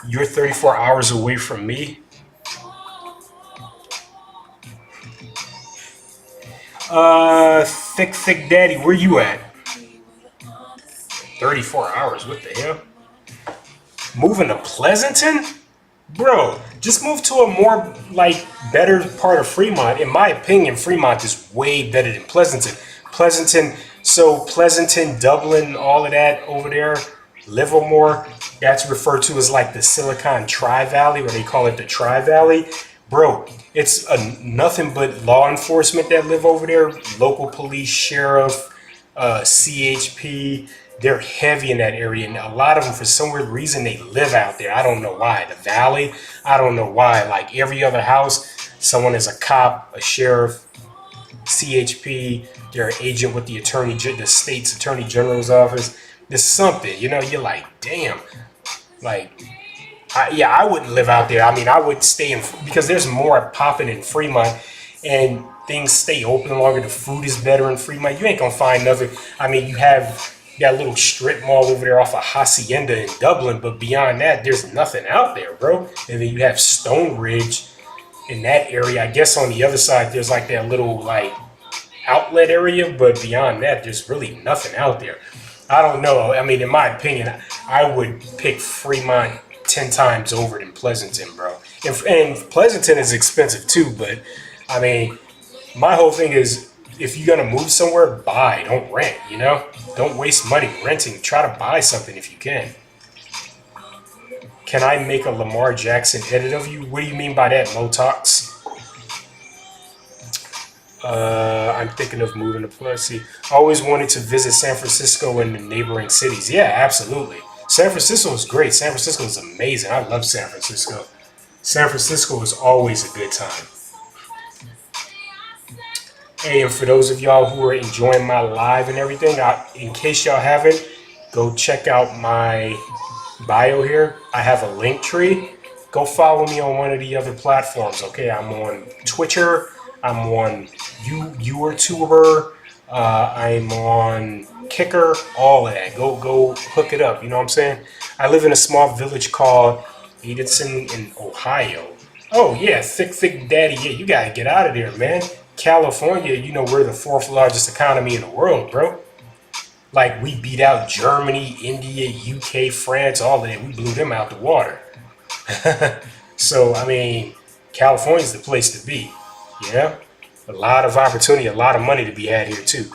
You're 34 hours away from me. Thick daddy, where you at? 34 hours, what the hell? Moving to Pleasanton? Bro, just move to a more, like, better part of Fremont. In my opinion, Fremont is way better than Pleasanton. Pleasanton, Dublin, all of that over there, Livermore, that's referred to as like the Silicon Tri-Valley, or they call it the Tri-Valley. Bro, it's nothing but law enforcement that live over there, local police, sheriff, CHP. They're heavy in that area, and a lot of them, for some weird reason, they live out there. I don't know why. The valley, I don't know why. Like every other house, someone is a cop, a sheriff, CHP. They're an agent with the state's attorney general's office. There's something, You're like, damn, like yeah, I wouldn't live out there. I mean, I would stay in because there's more popping in Fremont, and things stay open longer. The food is better in Fremont. You ain't gonna find nothing. I mean, you have that little strip mall over there off of Hacienda in Dublin, but beyond that, there's nothing out there, bro. And then you have Stone Ridge in that area. I guess on the other side, there's like that little like outlet area, but beyond that, there's really nothing out there. I don't know. I mean, in my opinion, I would pick Fremont 10 times over than Pleasanton, bro. And Pleasanton is expensive too, but I mean, my whole thing is if you're going to move somewhere, buy, don't rent. Don't waste money renting. Try to buy something if you can. Can I make a Lamar Jackson edit of you? What do you mean by that, Motox? I'm thinking of moving to Plus. See, always wanted to visit San Francisco and the neighboring cities. Yeah, absolutely. San Francisco is great. San Francisco is amazing. I love San Francisco. San Francisco is always a good time. Hey, and for those of y'all who are enjoying my live and everything, in case y'all haven't, go check out my bio here. I have a link tree. Go follow me on one of the other platforms. Okay, I'm on Twitter. I'm on YouTuber. I'm on Kicker. All of that. Go hook it up. You know what I'm saying? I live in a small village called Edison in Ohio. Oh yeah, thick daddy. Yeah, you gotta get out of there, man. California, we're the fourth largest economy in the world, bro. Like we beat out Germany, India, UK, France, all of that. We blew them out the water. So I mean, California's the place to be. Yeah, a lot of opportunity, a lot of money to be had here too.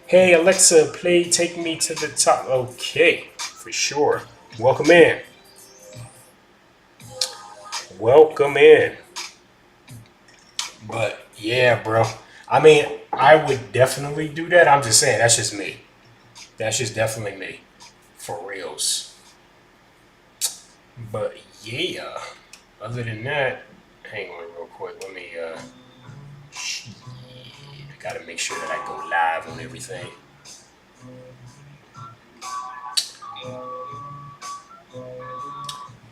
Hey Alexa, play Take Me to the Top. Okay, for sure. Welcome in. Welcome in. But yeah, bro. I mean, I would definitely do that. I'm just saying, that's just me. That's just definitely me. For reals. But yeah. Other than that, hang on real quick. Let me shit, I gotta make sure that I go live on everything.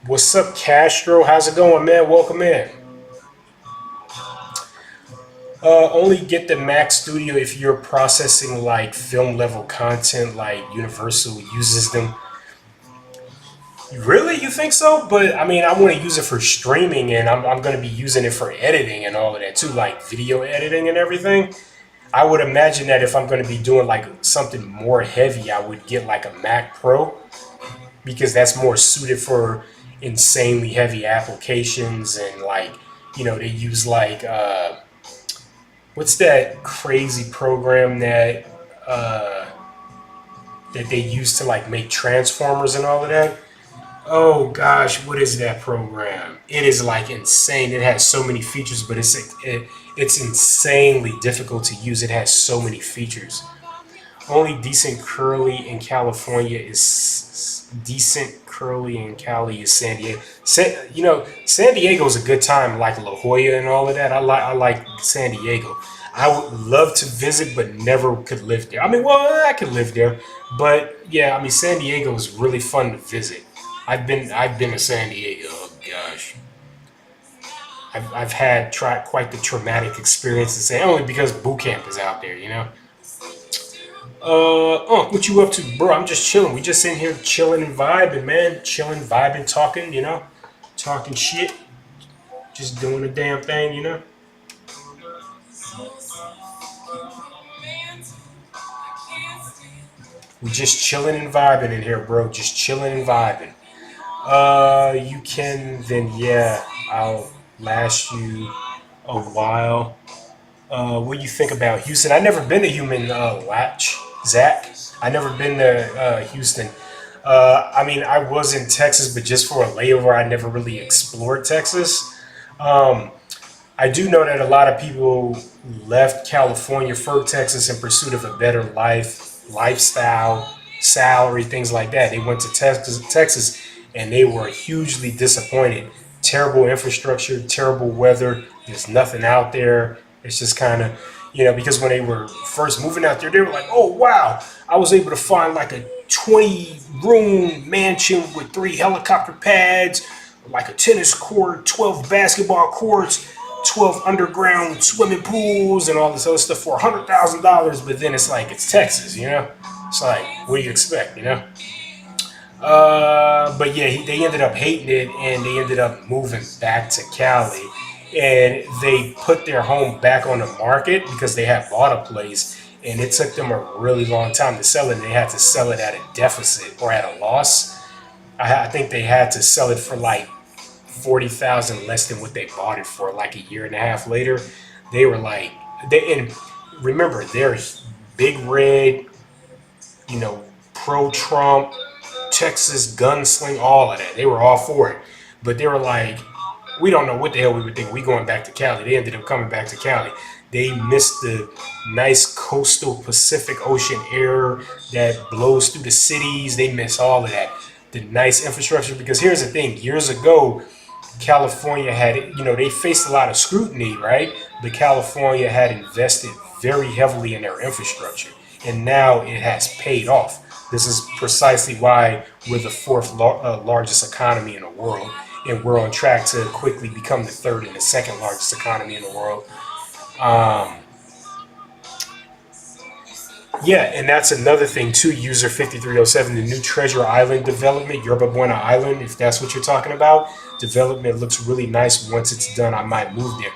What's up, Castro? How's it going, man? Welcome in. Only get the Mac Studio if you're processing like film level content, like Universal uses them. Really? You think so? But I mean, I want to use it for streaming, and I'm going to be using it for editing and all of that too, like video editing and everything. I would imagine that if I'm going to be doing like something more heavy, I would get like a Mac Pro because that's more suited for insanely heavy applications and like, they use like what's that crazy program that they use to like make transformers and all of that? Oh gosh, what is that program? It is like insane. It has so many features, but it's insanely difficult to use. It has so many features. Only decent curly in California is decent curly in Cali is San Diego. San Diego's a good time, like La Jolla and all of that. I like San Diego. I would love to visit, but never could live there. I mean, well, I could live there, but yeah, I mean, San Diego is really fun to visit. I've been to San Diego. Oh gosh, I've had quite the traumatic experience to say only because boot camp is out there. What you up to, bro? I'm just chilling. We just in here chilling and vibing, man. Chilling, vibing, talking. talking shit, just doing the damn thing, you know. We just chilling and vibing in here, bro. Just chilling and vibing. You can then, yeah, I'll last you a while. What do you think about Houston? I never been to Human Latch, Zach. I never been to Houston. I mean, I was in Texas, but just for a layover. I never really explored Texas. Um, I do know that a lot of people left California for Texas in pursuit of a better lifestyle, salary, things like that. They went to Texas, and they were hugely disappointed. Terrible infrastructure, terrible weather. There's nothing out there. It's just kind of, because when they were first moving out there, they were like, "Oh wow, I was able to find like a 20-room mansion with 3 helicopter pads, like a tennis court, 12 basketball courts, 12 underground swimming pools, and all this other stuff for $100,000." But then it's like, it's Texas, you know? It's like, what do you expect, you know? But yeah, they ended up hating it, and they ended up moving back to Cali. And they put their home back on the market because they had bought a place, and it took them a really long time to sell it. And they had to sell it at a deficit or at a loss. I think they had to sell it for like 40,000 less than what they bought it for. Like a year and a half later, they were like, and remember, they're big red, pro Trump, Texas gunsling, all of that. They were all for it, but they were like, we don't know what the hell we would think. We going back to Cali. They ended up coming back to Cali. They missed the nice coastal Pacific Ocean air that blows through the cities. They miss all of that. The nice infrastructure. Because here's the thing: years ago, California had, they faced a lot of scrutiny, right? But California had invested very heavily in their infrastructure, and now it has paid off. This is precisely why we're the fourth largest economy in the world, and we're on track to quickly become the third and the second largest economy in the world. Um, yeah, and that's another thing too. User 5307, the new Treasure Island development, Yerba Buena Island, if that's what you're talking about. Development looks really nice. Once it's done, I might move there.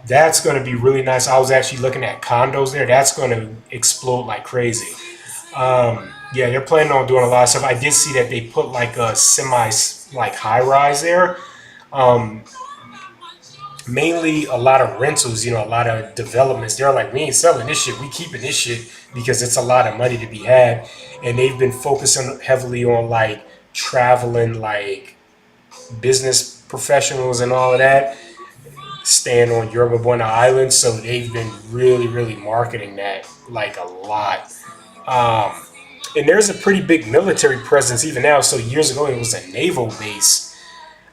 That's going to be really nice. I was actually looking at condos there. That's going to explode like crazy. Yeah, they're planning on doing a lot of stuff. I did see that they put like a semi, like high rise there. Um, Mainly a lot of rentals, a lot of developments. They're like, we ain't selling this shit. We keeping this shit because it's a lot of money to be had. And they've been focusing heavily on like traveling, like business professionals and all of that, staying on Yerba Buena Island. So they've been really, really marketing that like a lot. Um, and there's a pretty big military presence even now. So years ago, it was a naval base,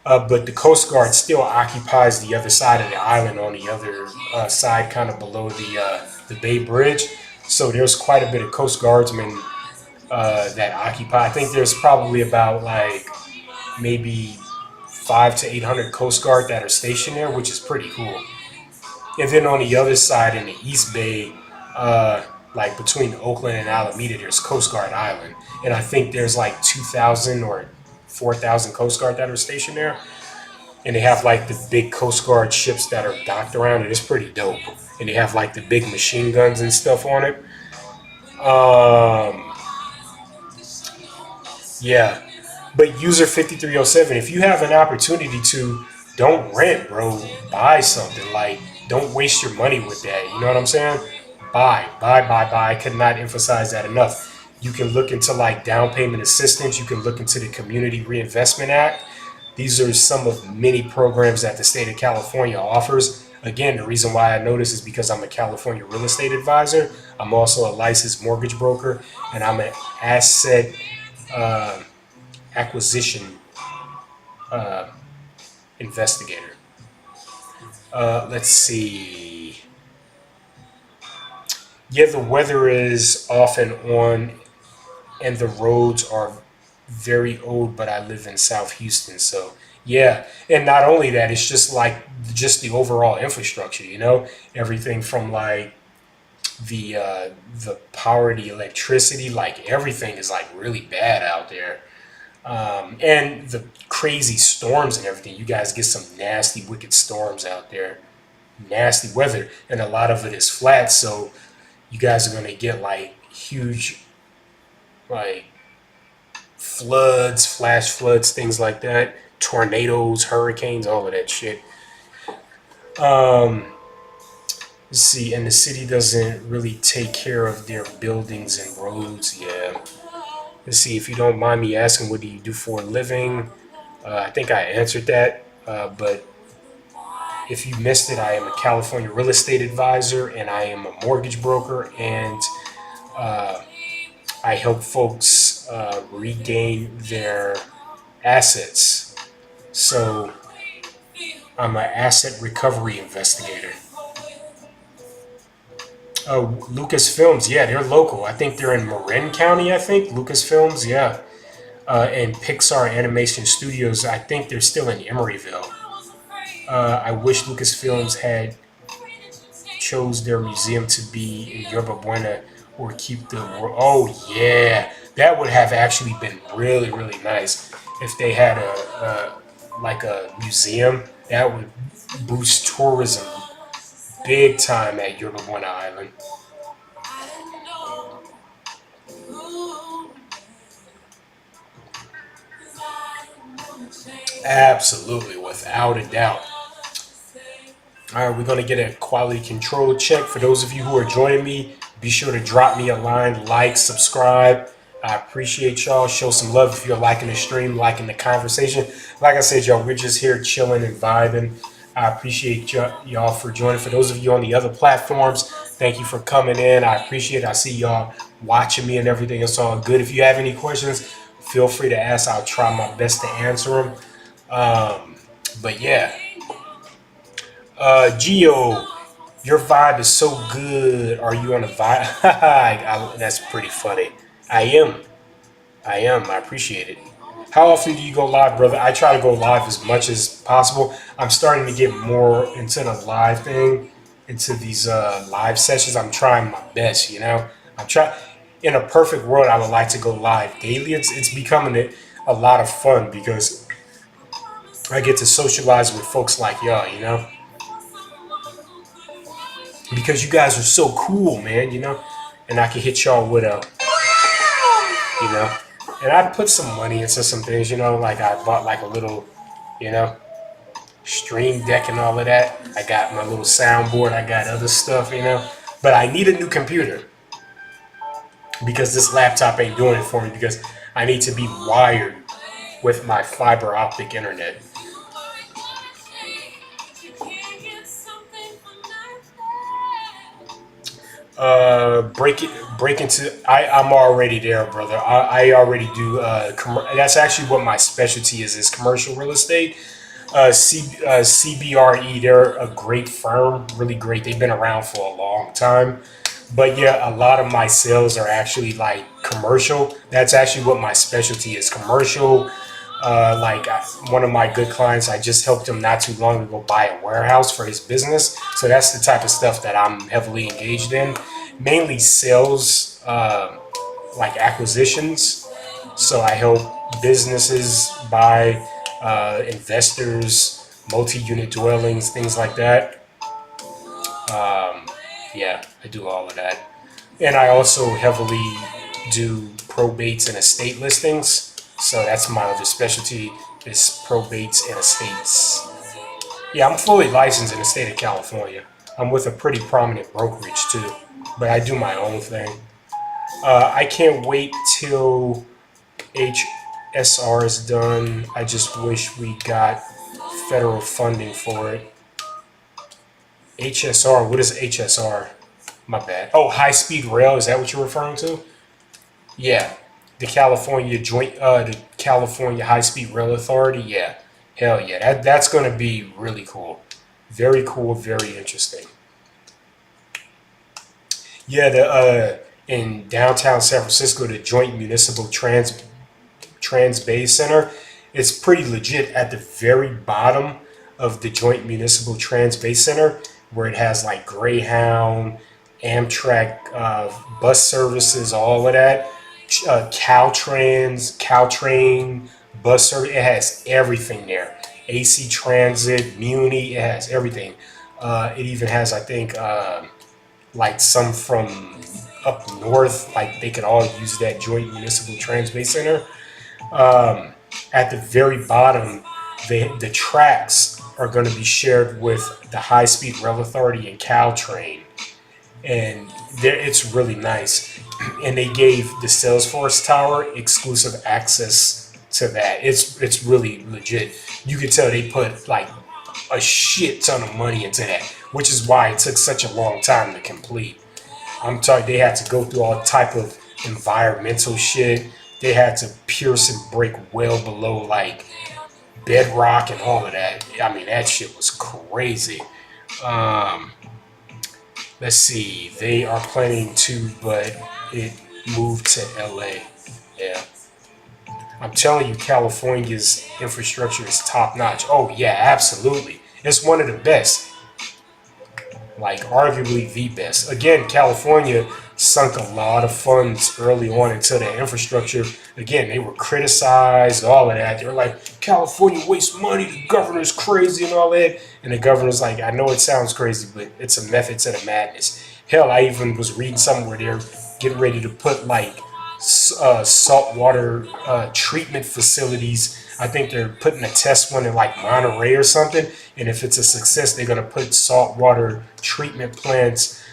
but the Coast Guard still occupies the other side of the island on the other side, kind of below the Bay Bridge. So there's quite a bit of Coast Guardsmen that occupy. I think there's probably about like maybe 500 to 800 Coast Guard that are stationed there, which is pretty cool. And then on the other side in the East Bay, like between Oakland and Alameda, there's Coast Guard Island, and I think there's like 2,000 or 4,000 Coast Guard that are stationed there, and they have like the big Coast Guard ships that are docked around it. It's pretty dope, and they have like the big machine guns and stuff on it. Um, yeah, but user 5307, if you have an opportunity to, don't rent, bro. Buy something. Like, don't waste your money with that. You know what I'm saying? Buy. I could not emphasize that enough. You can look into like down payment assistance. You can look into the Community Reinvestment Act. These are some of many programs that the state of California offers. Again, the reason why I know this is because I'm a California real estate advisor. I'm also a licensed mortgage broker, and I'm an asset uh, acquisition uh, investigator. Let's see. Yeah, the weather is off and on, and the roads are very old, but I live in South Houston, so yeah. And not only that, it's just like just the overall infrastructure, everything from like the power, the electricity, like everything is like really bad out there. And the crazy storms and everything. You guys get some nasty, wicked storms out there, nasty weather, and a lot of it is flat. So you guys are going to get like huge, like floods, flash floods, things like that, tornadoes, hurricanes, all of that shit. Um, let's see, and the city doesn't really take care of their buildings and roads. Yeah. Let's see, if you don't mind me asking, what do you do for a living? I think I answered that, but if you missed it, I am a California real estate advisor and I am a mortgage broker, and uh, I help folks regain their assets. So I'm an asset recovery investigator. Lucasfilms, yeah, they're local. I think they're in Marin County, I think. Lucasfilms, yeah. And Pixar Animation Studios, I think they're still in Emeryville. I wish Lucasfilms had chose their museum to be in Yerba Buena or keep the world. Oh yeah, that would have actually been really really nice if they had a like a museum that would boost tourism big time at Yerba Buena Island. Absolutely, without a doubt. All right, we're going to get a quality control check. For those of you who are joining me, be sure to drop me a line, like, subscribe. I appreciate y'all. Show some love if you're liking the stream, liking the conversation. Like I said, y'all, we're just here chilling and vibing. I appreciate y'all for joining. For those of you on the other platforms, thank you for coming in. I appreciate it. I see y'all watching me and everything. It's all good. If you have any questions, feel free to ask. I'll try my best to answer them. But yeah, Geo, your vibe is so good. Are you on a vibe? That's pretty funny. I am. I am. I appreciate it. How often do you go live, brother? I try to go live as much as possible. I'm starting to get more into the live thing, into these live sessions. I'm trying my best, you know. I'm trying. In a perfect world, I would like to go live daily. It's becoming a lot of fun because I get to socialize with folks like y'all, you know. Because you guys are so cool, man, you know. And I can hit y'all with a, you know. And I put some money into some things, you know, like I bought like a little, you know, stream deck and all of that. I got my little soundboard, I got other stuff, you know. But I need a new computer because this laptop ain't doing it for me because I need to be wired with my fiber optic internet. Break it, break into. I'm already there, brother. I already do. That's actually what my specialty is commercial real estate. CBRE, they're a great firm, really great. They've been around for a long time. But yeah, a lot of my sales are actually like commercial. That's actually what my specialty is, commercial. One of my good clients, I just helped him not too long ago buy a warehouse for his business. So that's the type of stuff that I'm heavily engaged in, mainly sales, like acquisitions. So I help businesses buy, investors, multi-unit dwellings, things like that. Yeah, I do all of that. And I also heavily do probates and estate listings. So that's my other specialty is probates and estates. Yeah, I'm fully licensed in the state of California. I'm with a pretty prominent brokerage too, but I do my own thing. I can't wait till HSR is done. I just wish we got federal funding for it. HSR, what is HSR? My bad. Oh, high speed rail, is that what you're referring to? Yeah. The California High Speed Rail Authority. Yeah. Hell yeah. That's going to be really cool, very interesting. Yeah, the in downtown San Francisco, the Joint Municipal Trans Bay Center. It's pretty legit at the very bottom of the Joint Municipal Trans Bay Center, where it has like Greyhound, Amtrak bus services, all of that. Caltrain, bus service. It has everything there. AC Transit, Muni. It has everything. It even has, I think, like some from up north. Like they could all use that joint municipal transit center. At the very bottom, the tracks are going to be shared with the High Speed Rail Authority and Caltrain, and it's really nice. And they gave the Salesforce Tower exclusive access to that. It's really legit. You could tell they put like a shit ton of money into that, which is why it took such a long time to complete. I'm talking, they had to go through all type of environmental shit. They had to pierce and break well below like bedrock and all of that. I mean, that shit was crazy. Um, let's see, they are planning to, but it moved to LA. Yeah. I'm telling you, California's infrastructure is top notch. Oh, yeah, absolutely. It's one of the best, like arguably the best. Again, California sunk a lot of funds early on into their infrastructure. Again, they were criticized, all of that. They were like, California wastes money, the governor's crazy and all that. And the governor's like, I know it sounds crazy, but it's a method to the madness. Hell, I even was reading somewhere they're getting ready to put like saltwater treatment facilities. I think they're putting a test one in like Monterey or something. And if it's a success, they're going to put saltwater treatment plants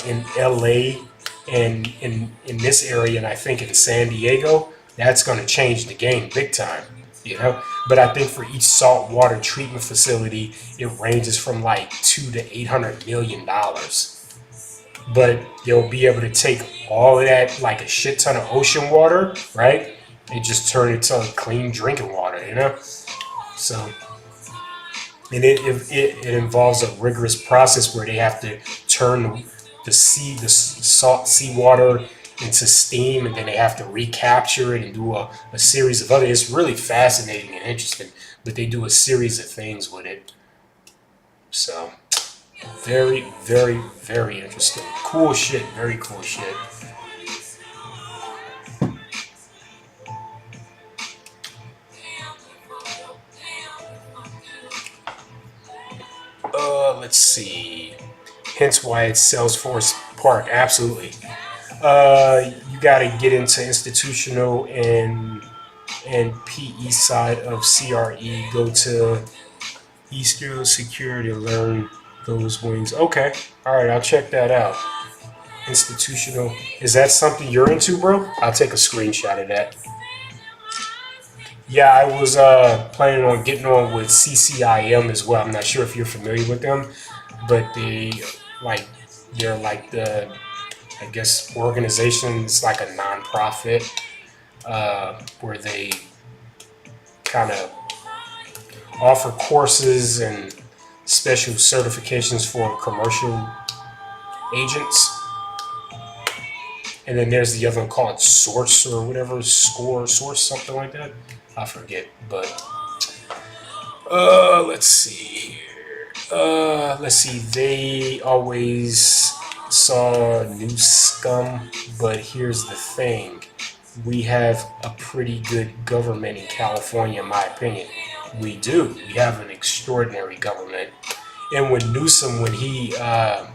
in LA and in this area, and I think in San Diego. That's going to change the game big time. You know, but I think for each saltwater treatment facility, it ranges from like $2 to $800 million, but they'll be able to take all of that, like a shit ton of ocean water, right, and just turn it to clean drinking water, you know? So, and it involves a rigorous process where they have to turn the salt seawater into steam, and then they have to recapture it and do a series of other. It's really fascinating and interesting, but they do a series of things with it. So, very, very, very interesting. Cool shit. Very cool shit. Let's see. Hence why it's Salesforce Park. Absolutely. You got to get into institutional and PE side of CRE. Go to Eastern Security to learn those wings. Okay. All right. I'll check that out. Institutional. Is that something you're into, bro? I'll take a screenshot of that. Yeah, I was planning on getting on with CCIM as well. I'm not sure if you're familiar with them, but like they're like the, I guess, organizations like a nonprofit where they kind of offer courses and special certifications for commercial agents. And then there's the other one called Source or whatever, Source, something like that. I forget, but let's see. Let's see. They always saw new scum, but here's the thing: we have a pretty good government in California, in my opinion. We do. We have an extraordinary government. And when Newsom, when he yeah,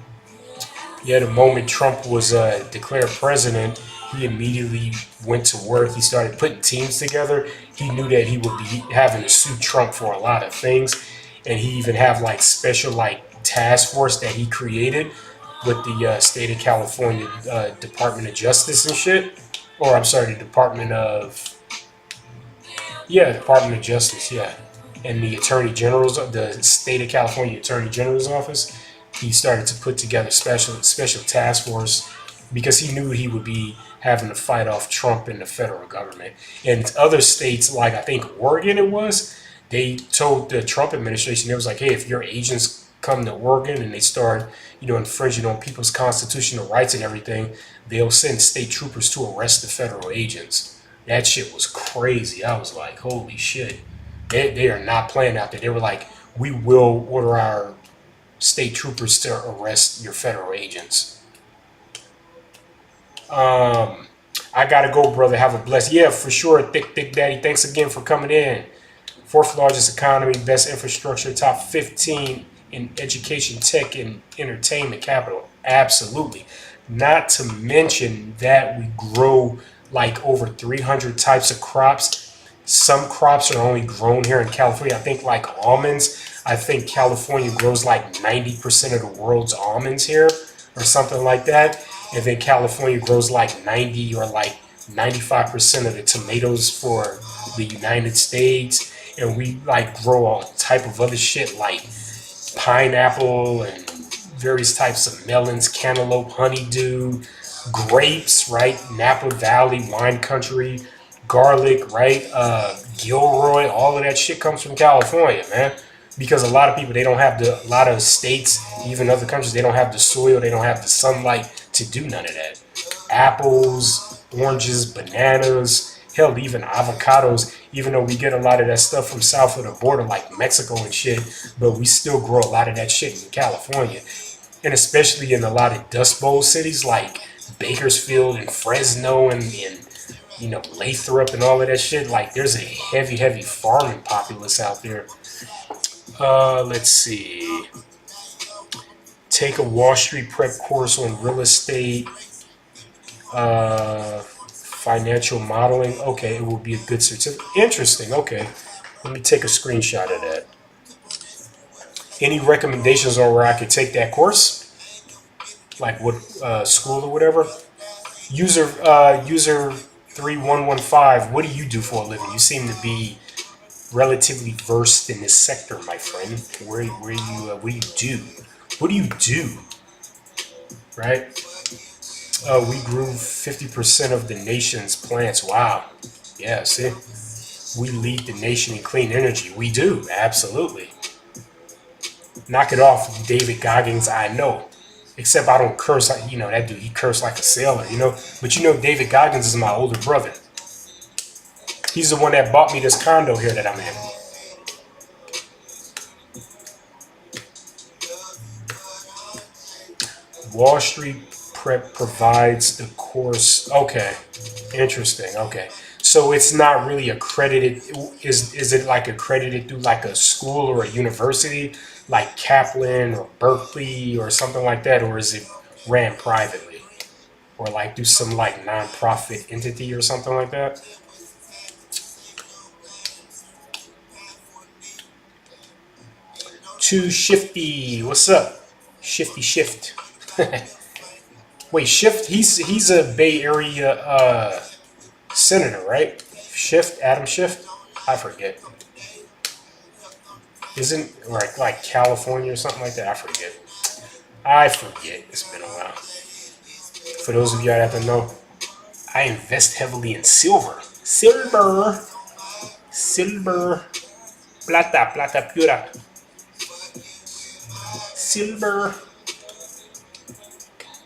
the moment Trump was declared president, he immediately went to work. He started putting teams together. He knew that he would be having to sue Trump for a lot of things, and he even have like special like task force that he created with the state of California Department of Justice and shit. Or I'm sorry, the Department of Department of Justice, yeah, and the Attorney General's, the state of California Attorney General's office. He started to put together special task force because he knew he would be having to fight off Trump and the federal government. And other states, like I think Oregon, it was, they told the Trump administration, it was like, hey, if your agents come to Oregon and they start, infringing on people's constitutional rights and everything, they'll send state troopers to arrest the federal agents. That shit was crazy. I was like, holy shit. They are not playing out there. They were like, we will order our state troopers to arrest your federal agents. I gotta go, brother. Have a blessed. Yeah, for sure. Thick Daddy. Thanks again for coming in. Fourth largest economy, best infrastructure, top 15 in education, tech, and entertainment capital. Absolutely. Not to mention that we grow like over 300 types of crops. Some crops are only grown here in California. I think like almonds. I think California grows like 90% of the world's almonds here or something like that. And then California grows like 90 or like 95% of the tomatoes for the United States. And we like grow all type of other shit like pineapple and various types of melons, cantaloupe, honeydew, grapes, right? Napa Valley, wine country, garlic, right? Gilroy, all of that shit comes from California, man. Because a lot of people, they don't have a lot of states, even other countries, they don't have the soil, they don't have the sunlight to do none of that. Apples, oranges, bananas, hell, even avocados, even though we get a lot of that stuff from south of the border, like Mexico and shit, but we still grow a lot of that shit in California. And especially in a lot of Dust Bowl cities like Bakersfield and Fresno and you know, Lathrop and all of that shit. Like, there's a heavy farming populace out there. Let's see. Take a Wall Street prep course on real estate, financial modeling. Okay, it will be a good certificate. Interesting. Okay, let me take a screenshot of that. Any recommendations on where I could take that course? Like what school or whatever? User 3115. What do you do for a living? You seem to be relatively versed in this sector, my friend. Where you what do you do? What do you do? Right? We grew 50% of the nation's plants. Wow. Yeah, see? We lead the nation in clean energy. We do, absolutely. Knock it off, David Goggins. I know. Except I don't curse. You know, that dude, he cursed like a sailor, you know? But you know, David Goggins is my older brother. He's the one that bought me this condo here that I'm in. Wall Street Prep provides the course. Okay, interesting. Okay, so it's not really accredited. Is it like accredited through like a school or a university, like Kaplan or Berkeley or something like that, or is it ran privately, or like do some like nonprofit entity or something like that? Too shifty. What's up? Shifty shift. Wait, Shift. He's a Bay Area senator, right? Shift, Adam Shift. I forget. Isn't like California or something like that? I forget. I forget. It's been a while. For those of you that don't know, I invest heavily in silver. Silver, plata pura. Silver,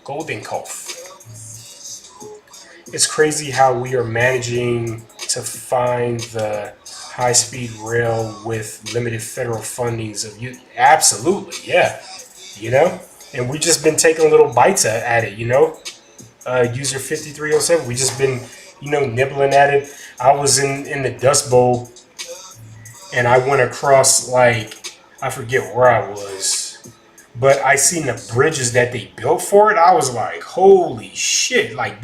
golden cough. It's crazy how we are managing to find the high-speed rail with limited federal fundings of you. Absolutely, yeah. You know, and we just been taking little bites at it. You know, user 5307. We just been, you know, nibbling at it. I was in the Dust Bowl, and I went across like I forget where I was, but I seen the bridges that they built for it. I was like, holy shit! Like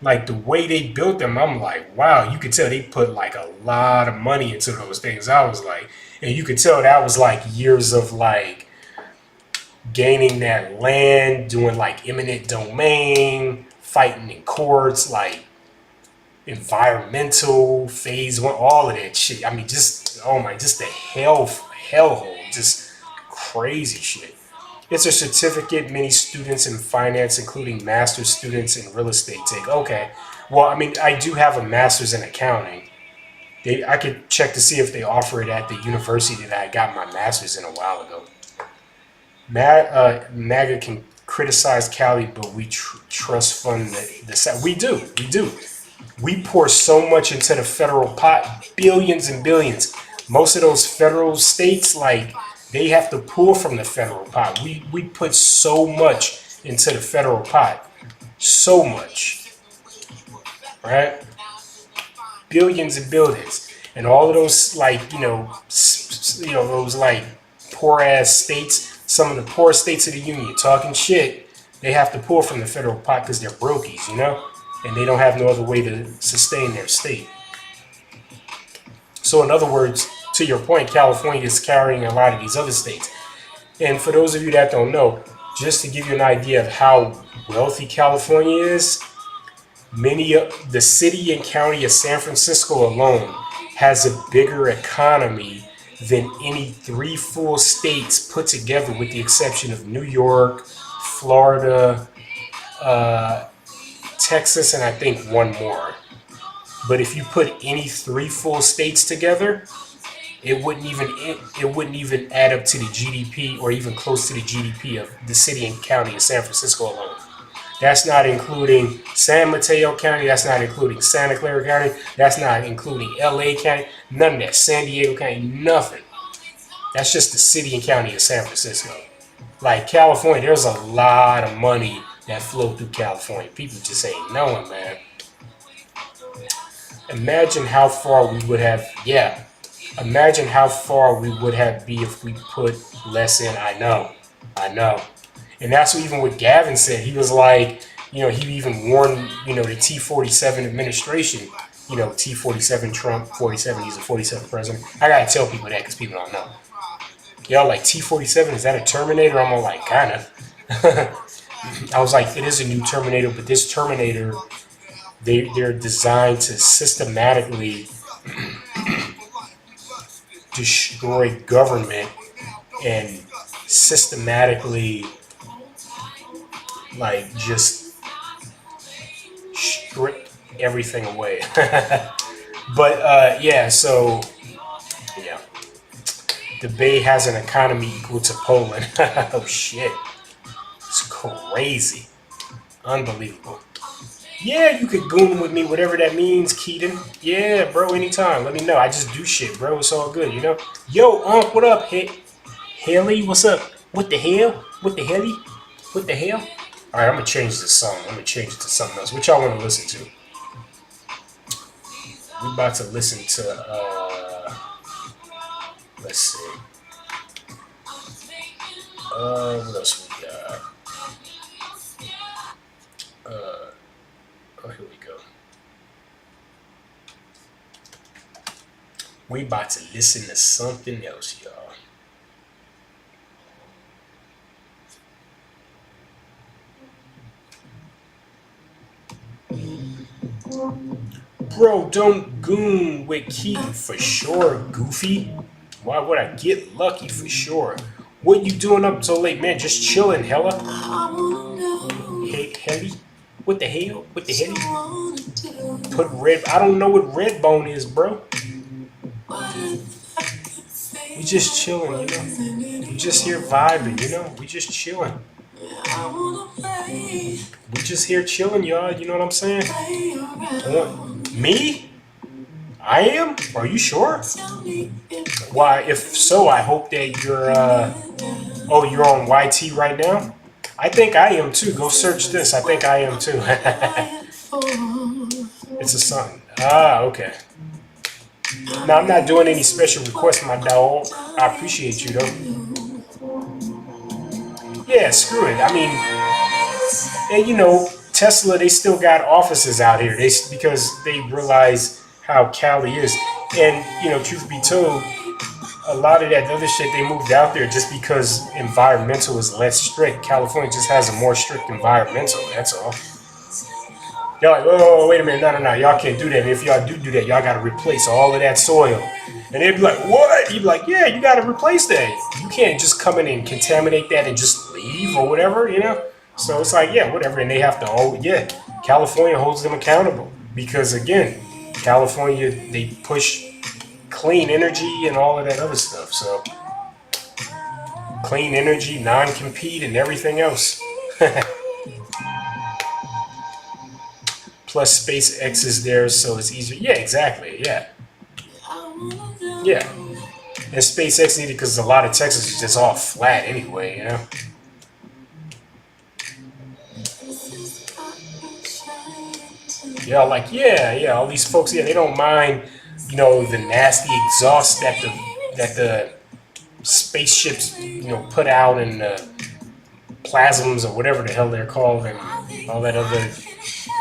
like the way they built them. I'm like, wow. You could tell they put like a lot of money into those things. I was like, and you could tell that was like years of like gaining that land, doing like eminent domain, fighting in courts, like environmental phase one, all of that shit. I mean, just oh my, just the hellhole, just crazy shit. It's a certificate many students in finance, including master's students in real estate, take. Okay, well, I mean, I do have a master's in accounting. I could check to see if they offer it at the university that I got my master's in a while ago. MAGA can criticize Cali, but we trust fund the South. We do. We pour so much into the federal pot, billions and billions. Most of those federal states, like, they have to pull from the federal pot. We put so much into the federal pot. So much. right? Billions and billions, and all of those like those like poor ass states, some of the poorest states of the union, talking shit. They have to pull from the federal pot because they're brokies, and they don't have no other way to sustain their state. So, in other words, to your point, California is carrying a lot of these other states. And for those of you that don't know, just to give you an idea of how wealthy California is, the city and county of San Francisco alone has a bigger economy than any three full states put together, with the exception of New York, Florida, Texas, and I think one more. But if you put any three full states together, it wouldn't even add up to the GDP, or even close to the GDP of the city and county of San Francisco alone. That's not including San Mateo County. That's not including Santa Clara County. That's not including LA County. None of that. San Diego County. Nothing. That's just the city and county of San Francisco. Like California, there's a lot of money that flow through California. People just ain't knowing, man. Imagine how far we would have. Yeah. Imagine how far we would have be if we put less in. I know. I know. And that's what even what Gavin said. He was like, he even warned, the T-47 administration, T-47 Trump, 47, he's a 47 president. I gotta tell people that because people don't know. Y'all like T-47, is that a Terminator? I'm all like, kind of. I was like, it is a new Terminator, but this Terminator, they're designed to systematically destroy government and systematically like just strip everything away. But yeah, so yeah, the Bay has an economy equal to Poland. Oh shit, it's crazy, unbelievable. Yeah, you could goon with me, whatever that means, Keaton. Yeah, bro, anytime. Let me know. I just do shit, bro. It's all good. Yo, what up, Haley? What's up? What the hell? What the helly? What the hell? All right, I'm gonna change this song. I'm gonna change it to something else. What y'all want to listen to? We about to listen to. Let's see. What else we got? Oh, here we go. We about to listen to something else, y'all. Bro, don't goon with Keaton for sure, Goofy. Why would I get lucky for sure? What you doing up so late, man? Just chilling, hella. Hey, Helly? What the hell? What the hell? Put red. I don't know what red bone is, bro. We just chilling, We just here vibing, We just chilling. We just here chilling, y'all. You know what I'm saying? Me? I am? Are you sure? Why, if so, I hope that you're, oh, you're on YT right now? I think I am too. Go search this. I think I am too. It's a song. Ah, okay. Now, I'm not doing any special requests, my dog. I appreciate you, though. Yeah, screw it. I mean, and Tesla, they still got offices out here. Because they realize how Cali is. And, truth be told, a lot of that other shit, they moved out there just because environmental is less strict. California just has a more strict environmental, that's all. Y'all like, oh, wait a minute, no, y'all can't do that. And if y'all do that, y'all got to replace all of that soil. And they'd be like, what? You'd be like, yeah, you got to replace that. You can't just come in and contaminate that and just leave or whatever, So it's like, yeah, whatever. And they have to, California holds them accountable. Because, again, California, they push clean energy and all of that other stuff. So, clean energy, non-compete, and everything else. Plus, SpaceX is there, so it's easier. Yeah, exactly. Yeah. Yeah. And SpaceX needed because a lot of Texas is just all flat anyway, Yeah, like yeah, all these folks, yeah, they don't mind, the nasty exhaust that the spaceships, put out, and the plasms or whatever the hell they're called, and all that other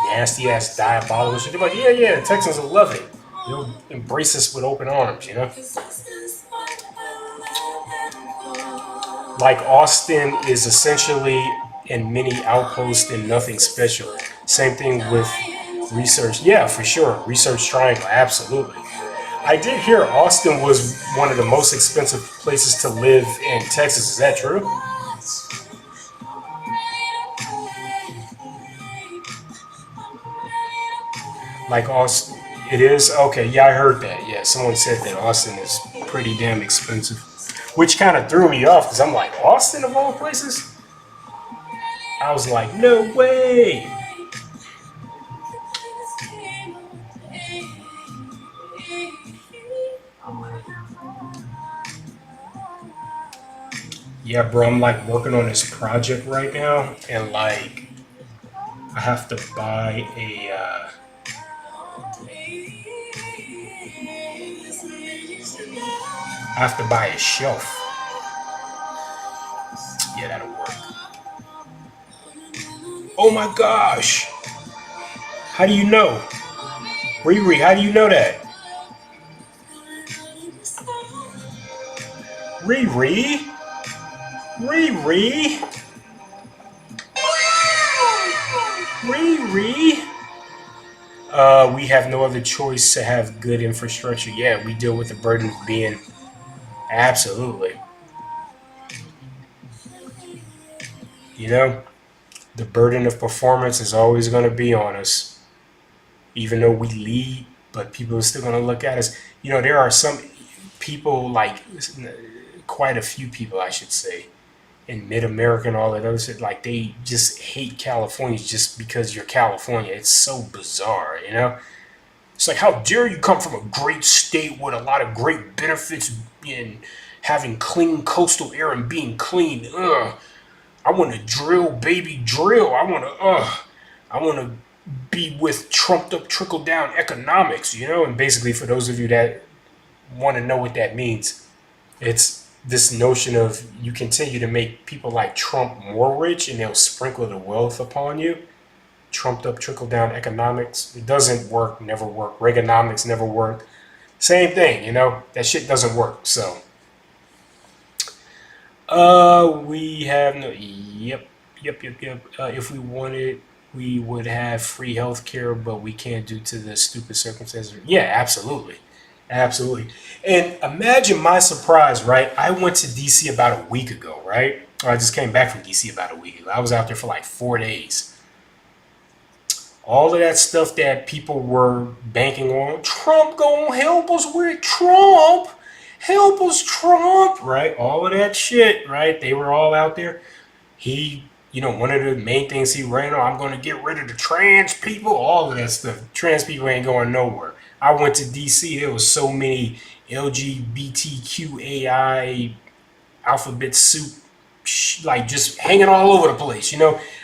nasty ass diabolical shit. They're like, yeah, the Texans will love it. They'll embrace us with open arms. Like Austin is essentially a mini outpost and nothing special. Same thing with research. Yeah, for sure. Research Triangle, absolutely. I did hear Austin was one of the most expensive places to live in Texas. Is that true? Like Austin, it is? Okay, yeah, I heard that. Yeah, someone said that Austin is pretty damn expensive, which kind of threw me off because I'm like, Austin of all places? I was like, no way. Yeah, bro, I'm like working on this project right now, and like, I have to buy a shelf. Yeah, that'll work. Oh my gosh. How do you know? Riri, how do you know that? Riri? Riri? Riri? We have no other choice to have good infrastructure. Yeah, we deal with the burden of being. Absolutely. You know, the burden of performance is always going to be on us, even though we lead, but people are still going to look at us. There are some people, like quite a few people, I should say, in mid America and all that other shit, like they just hate Californians just because you're California. It's so bizarre. It's like, how dare you come from a great state with a lot of great benefits in having clean coastal air and being clean? Ugh. I want to drill, baby, drill. I want to be with trumped up trickle down economics. And basically, for those of you that want to know what that means, it's this notion of you continue to make people like Trump more rich and they'll sprinkle the wealth upon you. Trumped up trickle down economics. It doesn't work, never worked. Reaganomics never worked. Same thing. That shit doesn't work. So, we have no. Yep. If we wanted, we would have free healthcare, but we can't due to the stupid circumstances. Yeah, absolutely. Absolutely. And imagine my surprise, right? I went to DC about a week ago, right? Or I just came back from DC about a week ago. I was out there for like 4 days. All of that stuff that people were banking on, Trump gonna help us with Trump. Help us, Trump, right? All of that shit, right? They were all out there. One of the main things he ran on, I'm going to get rid of the trans people, all of that stuff. Trans people ain't going nowhere. I went to DC, there was so many LGBTQAI alphabet soup, like just hanging all over the place.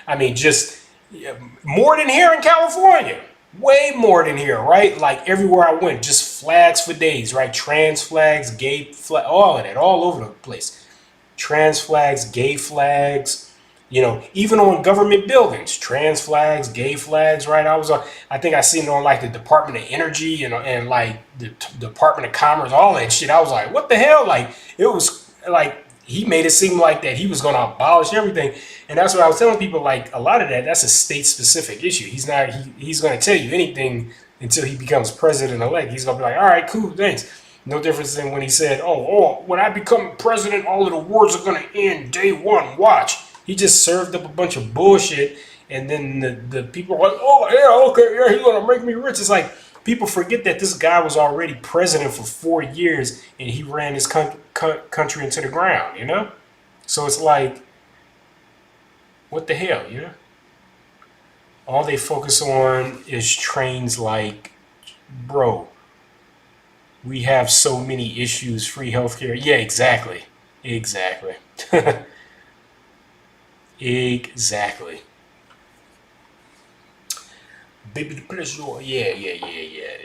I mean, just more than here in California. Way more than here, right? Like everywhere I went, just flags for days, right? Trans flags, gay flags, all of that, all over the place. Trans flags, gay flags, even on government buildings, trans flags, gay flags, right? I think I seen it on like the Department of Energy and like the Department of Commerce, all that shit. I was like, what the hell? Like, it was like, he made it seem like that he was going to abolish everything. And that's what I was telling people, like, a lot of that's a state specific issue. He's going to tell you anything until he becomes president elect. He's going to be like, all right, cool, thanks. No difference than when he said, when I become president, all of the wars are going to end day one. Watch. He just served up a bunch of bullshit. And then the people are like, oh, yeah, okay, yeah, he's going to make me rich. It's like, people forget that this guy was already president for 4 years and he ran his country into the ground. So it's like, what the hell? All they focus on is trains like, bro, we have so many issues, free healthcare. Yeah, exactly. Exactly. Exactly. Baby the pleasure. Yeah.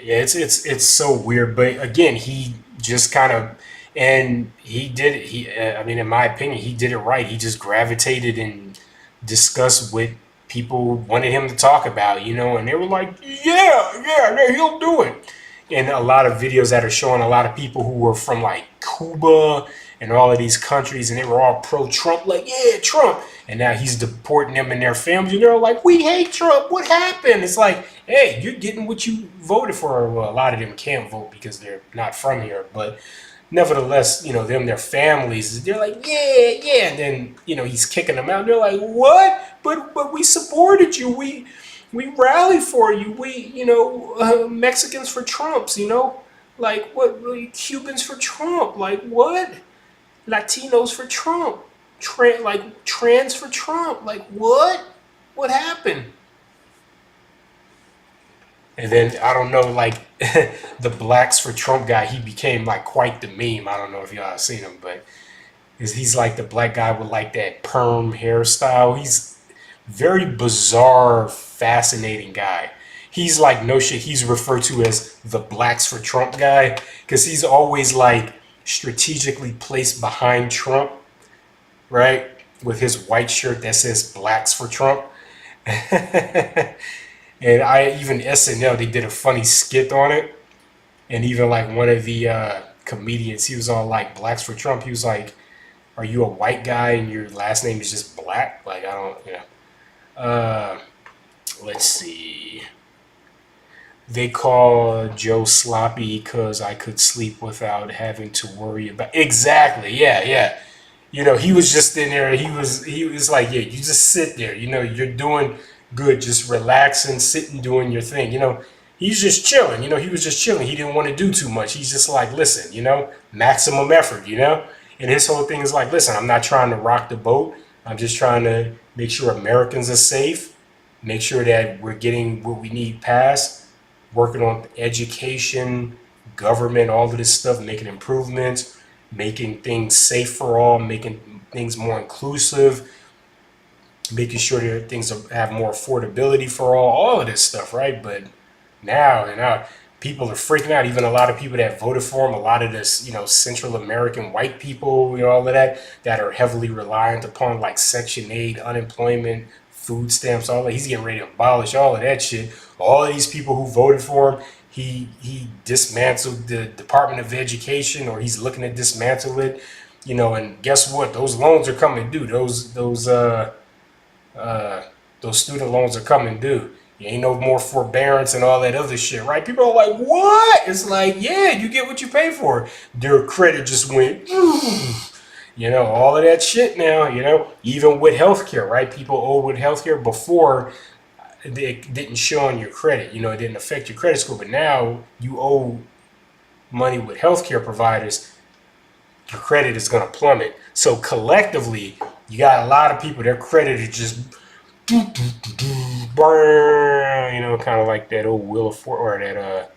It's so weird, but again, he just kind of and he did it. I mean, in my opinion, he did it right. He just gravitated and discussed what people wanted him to talk about, and they were like, yeah, he'll do it. And a lot of videos that are showing a lot of people who were from like Cuba and all of these countries, and they were all pro-Trump, like, yeah, Trump. And now he's deporting them and their families, and they're like, we hate Trump. What happened? It's like, hey, you're getting what you voted for. Well, a lot of them can't vote because they're not from here, but nevertheless, them, their families, they're like, yeah. And then, he's kicking them out. They're like, what? But we supported you. We rallied for you. Mexicans for Trumps, like what? Really, Cubans for Trump. Like what? Latinos for Trump. Like trans for Trump. Like what? What happened? And then I don't know, like the blacks for Trump guy, he became like quite the meme. I don't know if y'all have seen him, but he's like the black guy with like that perm hairstyle. He's very bizarre, fascinating guy. He's like no shit. He's referred to as the blacks for Trump guy because he's always like strategically placed behind Trump, right? With his white shirt that says blacks for Trump. And even SNL, they did a funny skit on it. And even like one of the comedians, he was all like blacks for Trump. He was like, are you a white guy and your last name is just black? Like, I don't, let's see. They call Joe sloppy because I could sleep without having to worry about. Exactly. Yeah. He was just in there. He was like, yeah, you just sit there. You're doing good, just relaxing, sitting, doing your thing. He's just chilling. He was just chilling. He didn't want to do too much. He's just like, listen, maximum effort. And his whole thing is like, listen, I'm not trying to rock the boat. I'm just trying to make sure Americans are safe, make sure that we're getting what we need passed, working on education, government, all of this stuff, making improvements, making things safe for all, making things more inclusive, making sure that things have more affordability for all of this stuff, right? But now people are freaking out. Even a lot of people that voted for him, a lot of this, Central American white people, all of that are heavily reliant upon like Section 8, unemployment, food stamps, all that. He's getting ready to abolish all of that shit. All of these people who voted for him, he dismantled the Department of Education, or he's looking to dismantle it. And guess what? Those loans are coming due. Those student loans are coming due. You ain't no more forbearance and all that other shit, right? People are like, what? It's like, yeah, you get what you pay for. Their credit just went, all of that shit now, even with healthcare, right? People owe with healthcare before it didn't show on your credit, it didn't affect your credit score, but now you owe money with healthcare providers, your credit is going to plummet. So collectively, you got a lot of people, their credit is just burn, kind of like that old Wheel of Fortune or that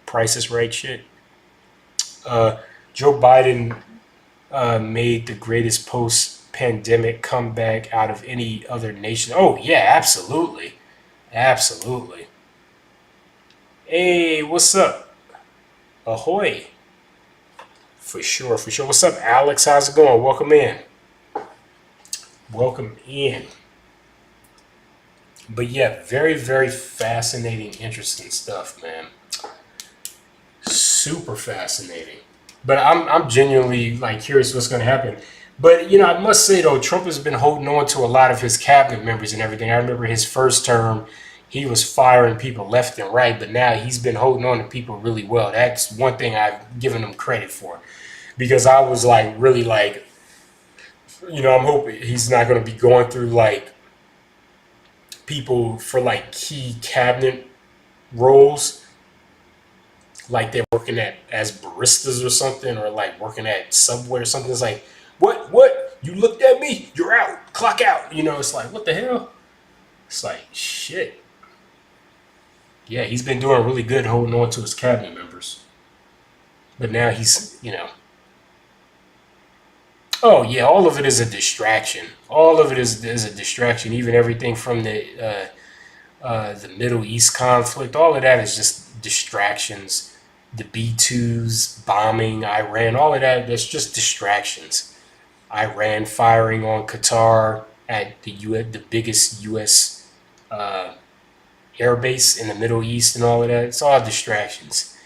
Price is Right shit. Joe Biden made the greatest post-pandemic comeback out of any other nation. Oh yeah, absolutely. Hey, what's up? Ahoy! For sure. What's up, Alex? How's it going? Welcome in. But yeah, very, very fascinating, interesting stuff, man. Super fascinating. But I'm genuinely like curious what's going to happen. But I must say though, Trump has been holding on to a lot of his cabinet members and everything. I remember his first term, he was firing people left and right, but now he's been holding on to people really well. That's one thing I've given him credit for, because I was like really like, I'm hoping he's not going to be going through like people for like key cabinet roles, like they're working at as baristas or something, or like working at Subway or something. It's like, what? You looked at me, you're out, clock out. It's like, what the hell? It's like, shit. Yeah, he's been doing really good holding on to his cabinet members. But now oh yeah, all of it is a distraction. All of it is a distraction. Even everything from the the Middle East conflict, all of that is just distractions. The B-2s bombing Iran, all of that, that's just distractions. Iran firing on Qatar at the biggest U.S. Uh, air base in the Middle East and all of that. It's all distractions.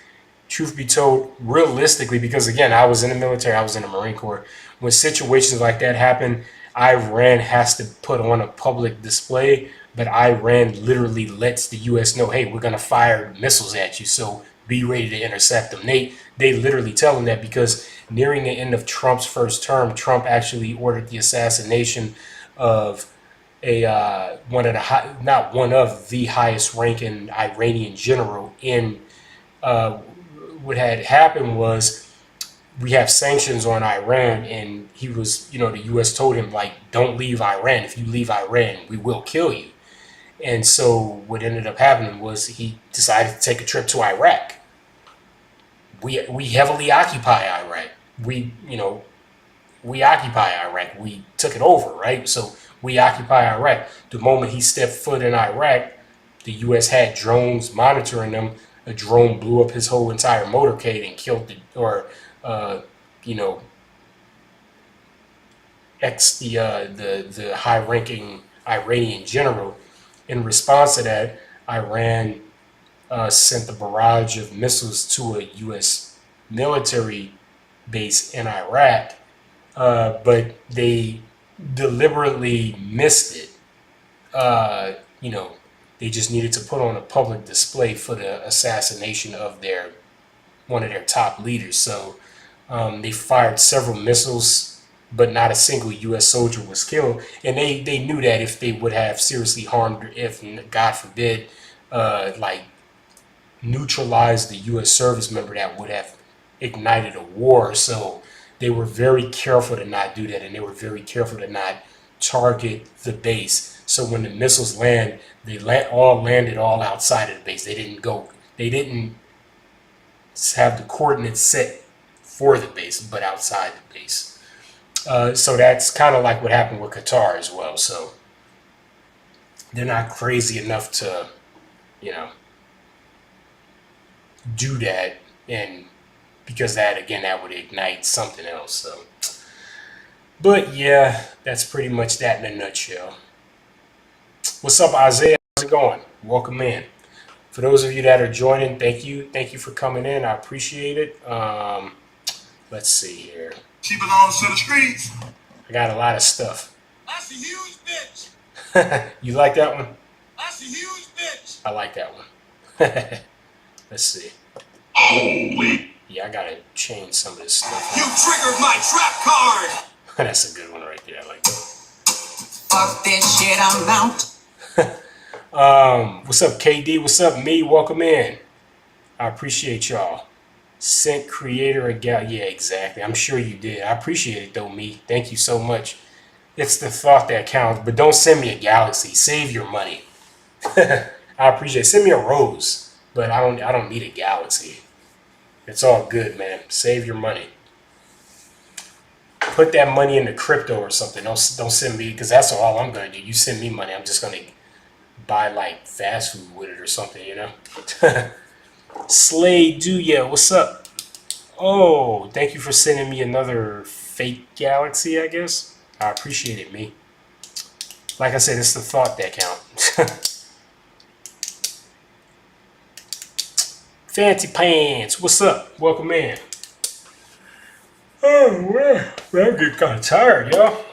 Truth be told, realistically, because again, I was in the military, I was in the Marine Corps. When situations like that happen, Iran has to put on a public display, but Iran literally lets the U.S. know, hey, we're going to fire missiles at you, so be ready to intercept them. They literally tell them that because nearing the end of Trump's first term, Trump actually ordered the assassination of a one of the not one of the highest ranking Iranian general in what had happened was we have sanctions on Iran, and he was, the U.S. told him, like, don't leave Iran. If you leave Iran, we will kill you. And so what ended up happening was he decided to take a trip to Iraq. We heavily occupy Iraq. We occupy Iraq. We took it over, right? So we occupy Iraq. The moment he stepped foot in Iraq, the U.S. had drones monitoring them. A drone blew up his whole entire motorcade and killed uh, you know, the high-ranking Iranian general. In response to that, Iran sent a barrage of missiles to a U.S. military base in Iraq, but they deliberately missed it. Uh, you know, they just needed to put on a public display for the assassination of one of their top leaders. So they fired several missiles, but not a single U.S. soldier was killed. And they knew that if they would have seriously harmed, if God forbid, like neutralized the U.S. service member, that would have ignited a war. So they were very careful to not do that, and they were very careful to not target the base. So when the missiles all landed all outside of the base. They didn't have the coordinates set for the base, but outside the base. So that's kind of like what happened with Qatar as well. So they're not crazy enough to, you know, do that, and because that would ignite something else. So, but yeah, that's pretty much that in a nutshell. What's up, Isaiah? How's it going? Welcome in. For those of you that are joining, thank you for coming in. I appreciate it. Let's see here. She belongs to the streets. I got a lot of stuff. That's a huge bitch. You like that one? That's a huge bitch. I like that one. Let's see. Holy. Yeah, I gotta change some of this stuff. You triggered my trap card. That's a good one right there. I like that. Fuck this shit, I'm out. What's up, KD? What's up, me? Welcome in. I appreciate y'all. Sent creator a yeah, exactly. I'm sure you did. I appreciate it though, me. Thank you so much. It's the thought that counts, but don't send me a galaxy. Save your money. I appreciate it. Send me a rose, but I don't need a galaxy. It's all good, man. Save your money. Put that money into crypto or something. Don't send me, because that's all I'm gonna do. You send me money, I'm just gonna buy like fast food with it or something, you know. Slade Duya, what's up? Oh, thank you for sending me another fake galaxy, I guess. I appreciate it, me. Like I said, it's the thought that counts. Fancy Pants, what's up? Welcome in. Oh, well, I get kind of tired, y'all.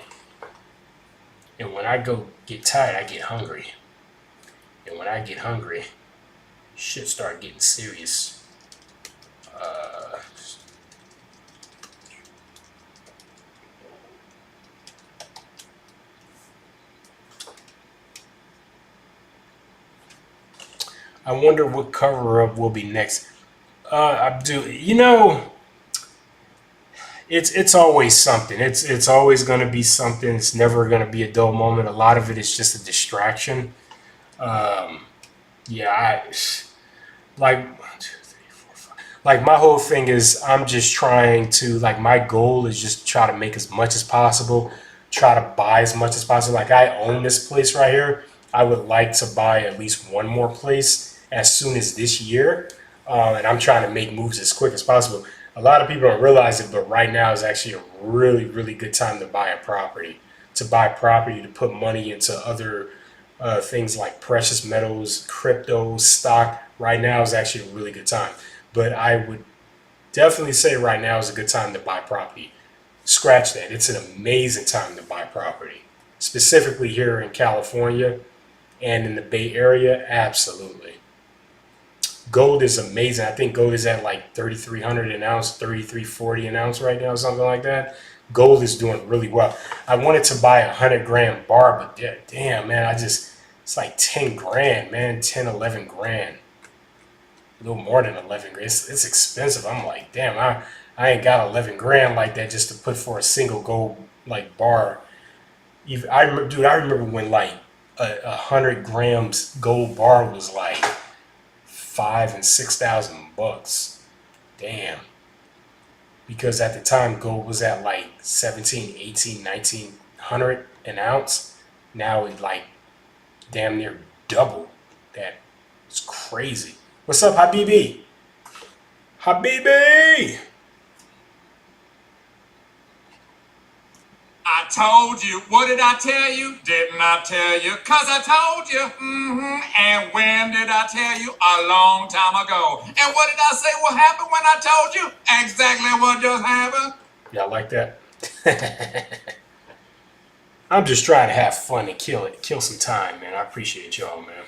And when I get tired, I get hungry. And when I get hungry, shit start getting serious. I wonder what cover up will be next. It's always something. It's always going to be something. It's never going to be a dull moment. A lot of it is just a distraction. Yeah, like 1, 2, 3, 4, 5. Like my whole thing is I'm just trying to, like, my goal is just try to make as much as possible, try to buy as much as possible. Like I own this place right here. I would like to buy at least one more place as soon as this year, and I'm trying to make moves as quick as possible. A lot of people don't realize it, but right now is actually a really, really good time to buy a property. To buy property, to put money into other things like precious metals, crypto, stock. Right now is actually a really good time. But I would definitely say right now is a good time to buy property. Scratch that. It's an amazing time to buy property, specifically here in California and in the Bay Area. Absolutely. Gold is amazing. I think gold is at like 3,300 an ounce, 3,340 an ounce right now, something like that. Gold is doing really well. I wanted to buy a 100 gram bar, but damn, man, it's like 10 grand, man, 10, 11 grand. A little more than 11 grand. It's expensive. I'm like, damn, I ain't got 11 grand like that just to put for a single gold like bar. Even, I remember, dude, I remember when like a 100 grams gold bar was like 5 and 6 thousand bucks. Damn. Because at the time gold was at like 17, 18, 1900 an ounce. Now it's like damn near double that. It's crazy. What's up, Habibi? Habibi! I told you. What did I tell you? Didn't I tell you? Cause I told you. And when did I tell you? A long time ago. And what did I say what happened when I told you? Exactly what just happened. Y'all like that? I'm just trying to have fun and kill some time, man. I appreciate y'all, man.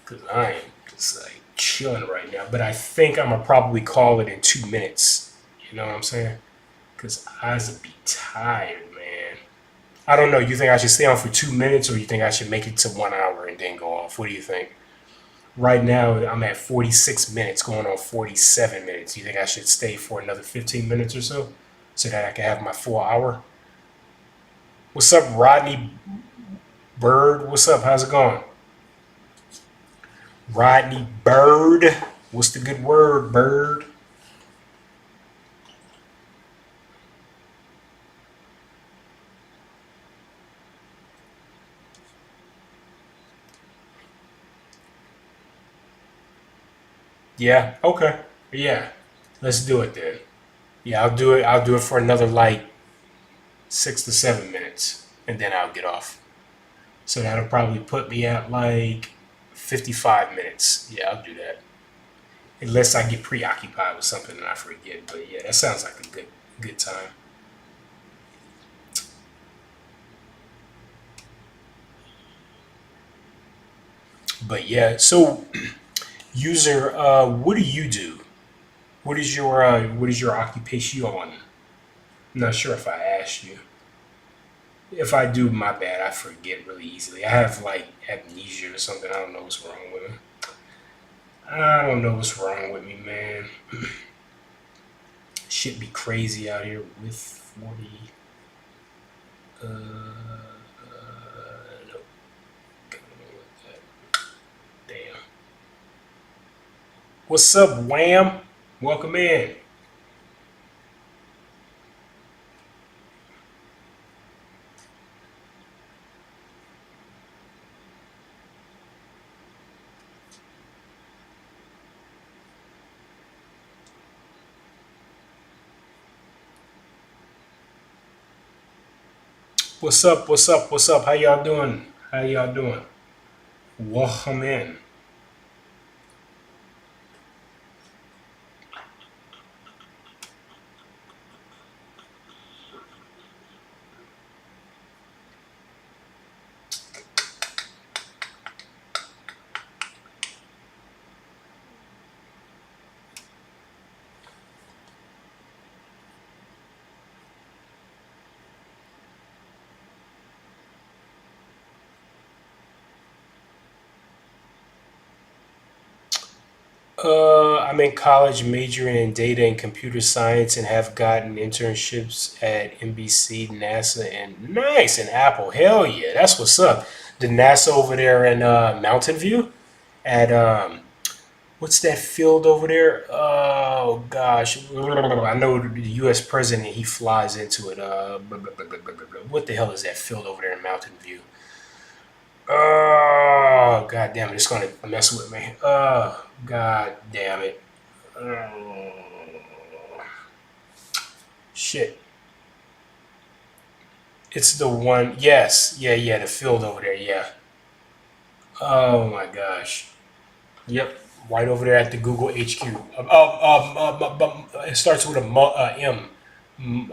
Cause I am just like chilling right now. But I think I'm gonna probably call it in 2 minutes. You know what I'm saying? Cause eyes will be tired, man. I don't know. You think I should stay on for 2 minutes, or you think I should make it to 1 hour and then go off? What do you think? Right now, I'm at 46 minutes, going on 47 minutes. You think I should stay for another 15 minutes or so that I can have my full hour? What's up, Rodney Bird? What's up? How's it going? Rodney Bird. What's the good word, Bird? Yeah. Okay. Yeah. Let's do it then. Yeah, I'll do it. I'll do it for another like 6 to 7 minutes, and then I'll get off. So that'll probably put me at like 55 minutes. Yeah, I'll do that. Unless I get preoccupied with something and I forget. But yeah, that sounds like a good time. But yeah, so user, what do you do? What is your occupation? I'm not sure if I asked you. If I do, my bad. I forget really easily. I have like amnesia or something. I don't know what's wrong with me. I don't know what's wrong with me, man. Shit be crazy out here with 40. No. Damn. What's up, Wham? Welcome in. What's up? What's up? What's up? How y'all doing? How y'all doing? Welcome in. I'm in college majoring in data and computer science and have gotten internships at NBC, NASA, and nice, and Apple. Hell yeah, that's what's up. The NASA over there in Mountain View at what's that field over there? Oh gosh, I know the U.S. president. He flies into it. What the hell is that field over there in Mountain View? Oh, god damn it. It's going to mess with me. Oh, god damn it. Oh, shit. It's the one. Yes. Yeah, yeah. The field over there. Yeah. Oh, my gosh. Yep. Right over there at the Google HQ. It starts with a M. M-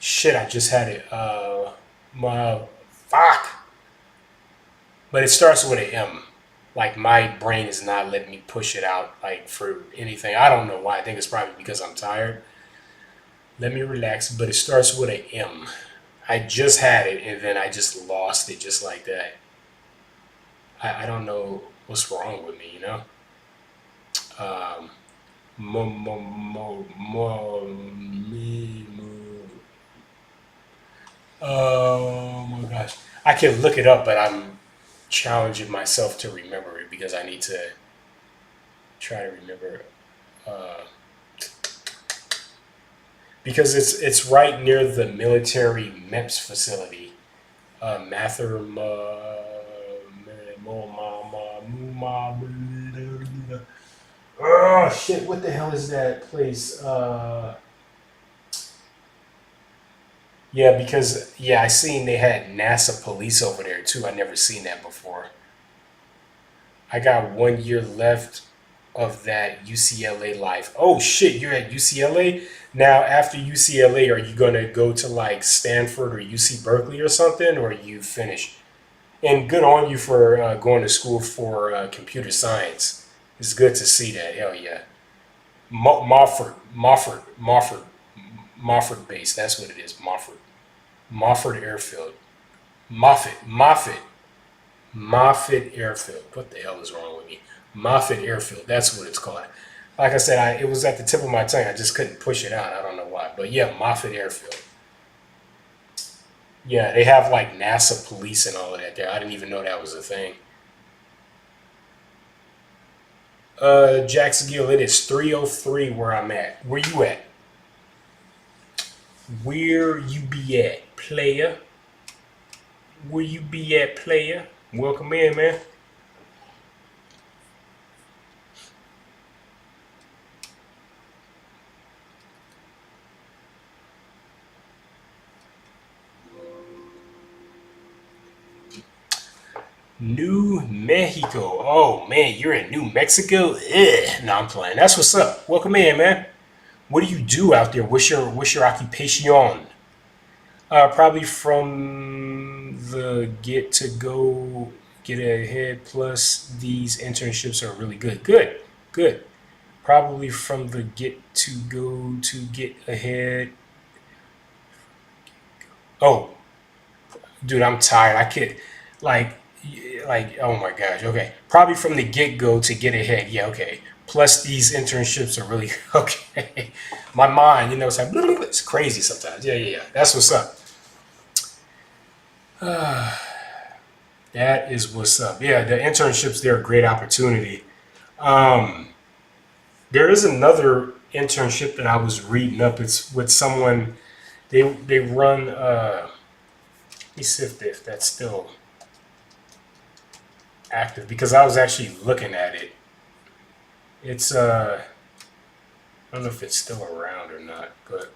Shit, I just had it. Fuck. But it starts with an M. Like my brain is not letting me push it out like for anything. I don't know why. I think it's probably because I'm tired. Let me relax. But it starts with an M. I just had it and then I just lost it just like that. I don't know what's wrong with me, you know? Um, mo, mo, mo, mo, me, mo. Oh my gosh. I can look it up, but I'm challenging myself to remember it because I need to try to remember. Uh, because it's right near the military MEPS facility. Mather, oh shit! What the hell is that place? Yeah, because I seen they had NASA police over there too. I never seen that before. I got 1 year left of that UCLA life. Oh shit, you're at UCLA now. After UCLA, are you gonna go to like Stanford or UC Berkeley or something, or you finish? And good on you for going to school for computer science. It's good to see that. Hell yeah. Mofford base. That's what it is. Mofford Airfield. Moffett Airfield. What the hell is wrong with me? Moffett Airfield. That's what it's called. Like I said, it was at the tip of my tongue. I just couldn't push it out. I don't know why. But yeah, Moffett Airfield. Yeah, they have like NASA police and all of that there. I didn't even know that was a thing. Jacksonville, it is 303 where I'm at. Where you at? Where you be at, player? Where you be at, player? Welcome in, man. New Mexico. Oh man, you're in New Mexico? Ugh. No, I'm playing. That's what's up. Welcome in, man. What do you do out there? What's your occupation? Probably from the get to go, get ahead. Plus, these internships are really good. Good, good. Probably from the get to go to get ahead. Oh, dude, I'm tired. I can't, like, oh my gosh. Okay, probably from the get go to get ahead. Yeah, okay. Plus, these internships are really okay. My mind, it's like it's crazy sometimes. Yeah, yeah, yeah. That's what's up. That is what's up. Yeah, the internships, they're a great opportunity. Um, there is another internship that I was reading up. It's with someone. They run. Let me see if that's still active because I was actually looking at it. It's I don't know if it's still around or not, but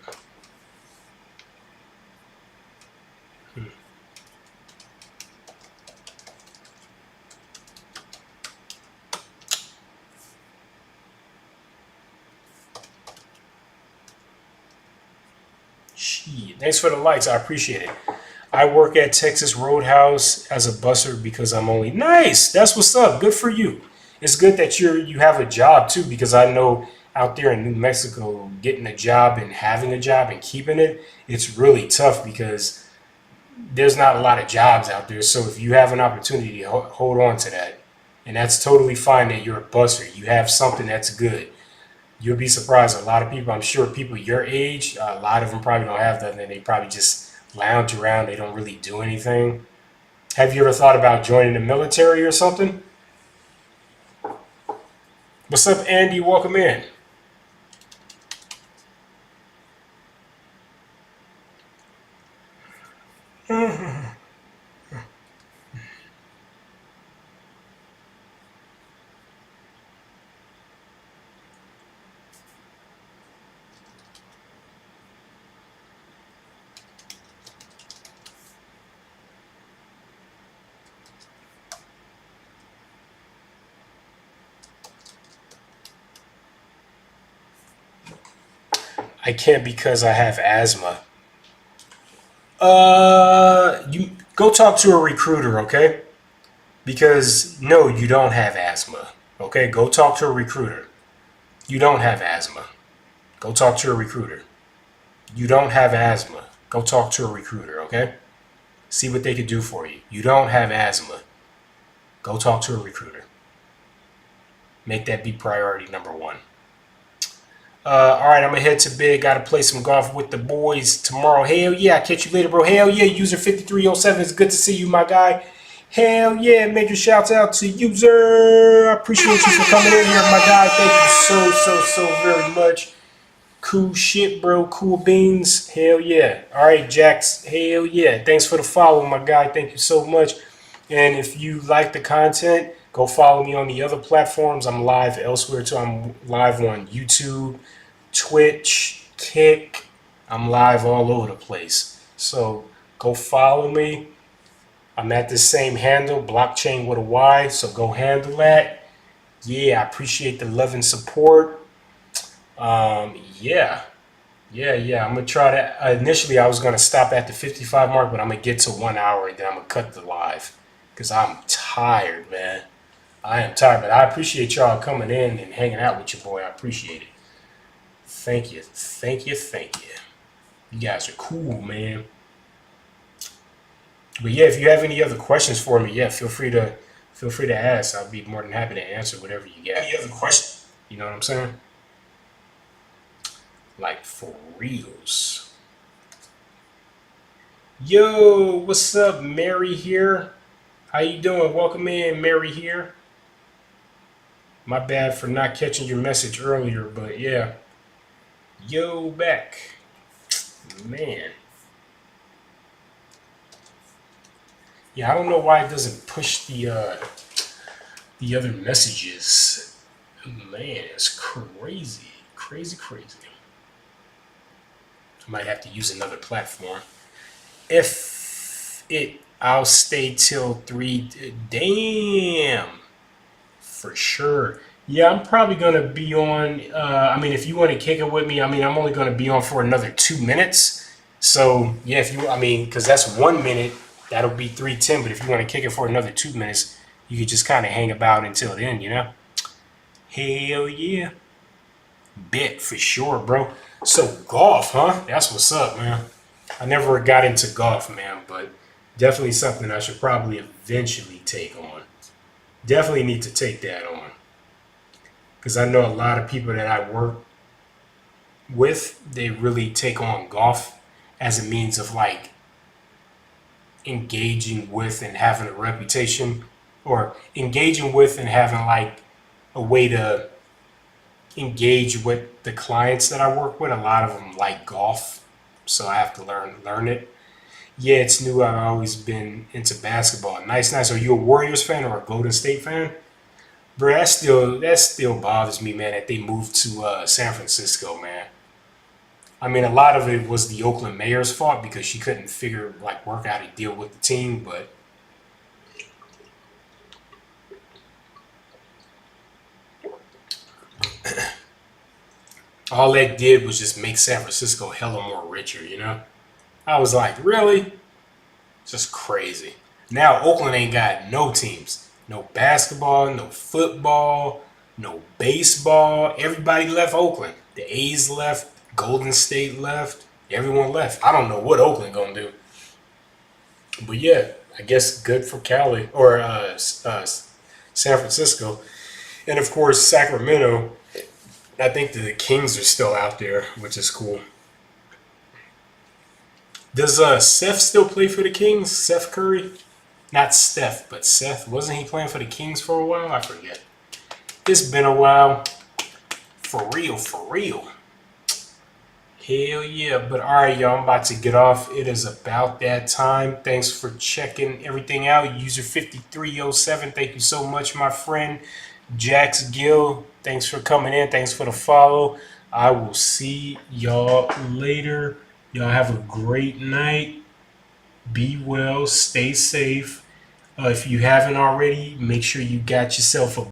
shit. Thanks for the likes. I appreciate it. I work at Texas Roadhouse as a busser because I'm only nice. That's what's up. Good for you. It's good that you have a job too because I know out there in New Mexico getting a job and having a job and keeping it, it's really tough because there's not a lot of jobs out there. So if you have an opportunity to hold on to that, and that's totally fine that you're a busser. You have something that's good. You'll be surprised. A lot of people, I'm sure people your age, a lot of them probably don't have that, and they probably just lounge around. They don't really do anything. Have you ever thought about joining the military or something? What's up, Andy? Welcome in. I can't because I have asthma. You go talk to a recruiter, okay? Because no, you don't have asthma. Okay, go talk to a recruiter. You don't have asthma. Go talk to a recruiter. You don't have asthma. Go talk to a recruiter, okay? See what they could do for you. You don't have asthma. Go talk to a recruiter. Make that be priority number one. All right, I'm gonna head to bed. Gotta play some golf with the boys tomorrow. Hell yeah, I'll catch you later, bro. Hell yeah, user 5307. It's good to see you, my guy. Hell yeah, major shouts out to user. I appreciate you for coming in here, my guy. Thank you so very much. Cool shit, bro. Cool beans. Hell yeah. All right, Jax. Hell yeah. Thanks for the follow, my guy. Thank you so much. And if you like the content, go follow me on the other platforms. I'm live elsewhere too. I'm live on YouTube, Twitch, Kick. I'm live all over the place. So go follow me. I'm at the same handle, blockchain with a Y. So go handle that. Yeah, I appreciate the love and support. Yeah. I'm gonna try to. Initially, I was gonna stop at the 55 mark, but I'm gonna get to 1 hour and then I'm gonna cut the live because I'm tired, man. I am tired, but I appreciate y'all coming in and hanging out with your boy. I appreciate it. Thank you. You guys are cool, man. But yeah, if you have any other questions for me, yeah, feel free to ask. I'll be more than happy to answer whatever you got. Any other questions? You know what I'm saying? Like for reals. Yo, what's up, Mary here? How you doing? Welcome in, Mary here. My bad for not catching your message earlier, but yeah. Yo, back. Man. Yeah, I don't know why it doesn't push the other messages. Man, it's crazy. Crazy. I might have to use another platform. I'll stay till 3. Damn. For sure. Yeah, I'm probably going to be on. I mean, if you want to kick it with me, I mean, I'm only going to be on for another 2 minutes. So, yeah, because that's 1 minute, that'll be 3:10. But if you want to kick it for another 2 minutes, you could just kind of hang about until then, you know? Hell yeah. Bet for sure, bro. So, golf, huh? That's what's up, man. I never got into golf, man, but definitely something I should probably eventually take on. Definitely need to take that on. Because I know a lot of people that I work with, they really take on golf as a means of like engaging with and having a reputation, or engaging with and having like a way to engage with the clients that I work with. A lot of them like golf, so I have to learn it. Yeah, it's new. I've always been into basketball. Nice. Are you a Warriors fan or a Golden State fan? Bro, that still bothers me, man, that they moved to San Francisco, man. I mean, a lot of it was the Oakland mayor's fault because she couldn't work out a deal with the team, but all that did was just make San Francisco hella more richer, you know? I was like, really? Just crazy. Now Oakland ain't got no teams. No basketball, no football, no baseball. Everybody left Oakland. The A's left, Golden State left, everyone left. I don't know what Oakland gonna do. But yeah, I guess good for Cali or San Francisco. And of course, Sacramento. I think the Kings are still out there, which is cool. Does Seth still play for the Kings? Seth Curry? Not Steph, but Seth. Wasn't he playing for the Kings for a while? I forget. It's been a while. For real. Hell yeah. But all right, y'all, I'm about to get off. It is about that time. Thanks for checking everything out. User 5307, thank you so much, my friend. Jax Gill, thanks for coming in. Thanks for the follow. I will see y'all later. Y'all have a great night. Be well. Stay safe. If you haven't already, make sure you got yourself a